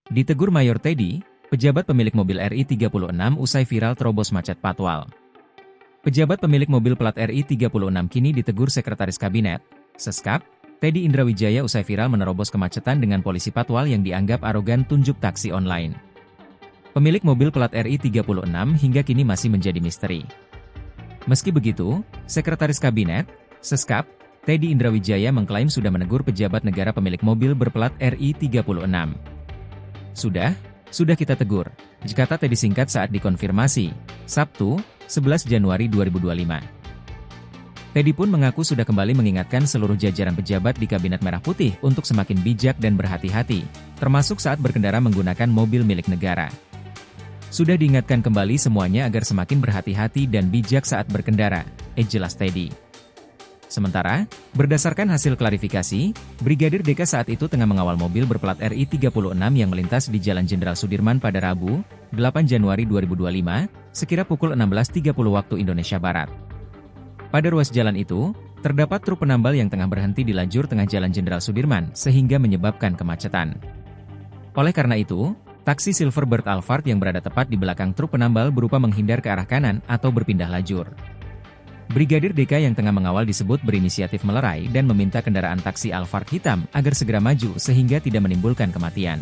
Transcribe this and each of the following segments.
Ditegur Mayor Teddy, pejabat pemilik mobil RI36 usai viral terobos macet patwal. Pejabat pemilik mobil plat RI36 kini ditegur Sekretaris Kabinet, Seskap, Teddy Indrawijaya usai viral menerobos kemacetan dengan polisi patwal yang dianggap arogan tunjuk taksi online. Pemilik mobil plat RI36 hingga kini masih menjadi misteri. Meski begitu, Sekretaris Kabinet, Seskap, Teddy Indrawijaya mengklaim sudah menegur pejabat negara pemilik mobil berplat RI36. Sudah kita tegur, kata Teddy singkat saat dikonfirmasi, Sabtu, 11 Januari 2025. Teddy pun mengaku sudah kembali mengingatkan seluruh jajaran pejabat di Kabinet Merah Putih untuk semakin bijak dan berhati-hati, termasuk saat berkendara menggunakan mobil milik negara. Sudah diingatkan kembali semuanya agar semakin berhati-hati dan bijak saat berkendara, jelas Teddy. Sementara, berdasarkan hasil klarifikasi, Brigadir DK saat itu tengah mengawal mobil berplat RI36 yang melintas di Jalan Jenderal Sudirman pada Rabu, 8 Januari 2025, sekira pukul 16.30 waktu Indonesia Barat. Pada ruas jalan itu, terdapat truk penambal yang tengah berhenti di lajur tengah Jalan Jenderal Sudirman sehingga menyebabkan kemacetan. Oleh karena itu, taksi Silverbird Alphard yang berada tepat di belakang truk penambal berupa menghindar ke arah kanan atau berpindah lajur. Brigadir DK yang tengah mengawal disebut berinisiatif melerai dan meminta kendaraan taksi Alphard hitam agar segera maju sehingga tidak menimbulkan kematian.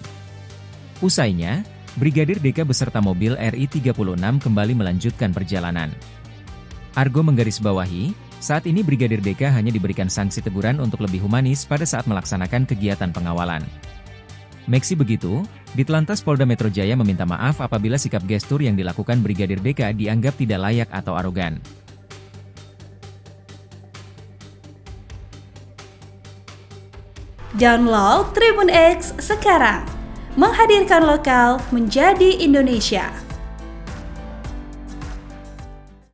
Usainya, Brigadir DK beserta mobil RI36 kembali melanjutkan perjalanan. Argo menggarisbawahi, saat ini Brigadir DK hanya diberikan sanksi teguran untuk lebih humanis pada saat melaksanakan kegiatan pengawalan. Meski begitu, Ditlantas Polda Metro Jaya meminta maaf apabila sikap gestur yang dilakukan Brigadir DK dianggap tidak layak atau arogan. Download Tribun X sekarang, menghadirkan lokal menjadi Indonesia.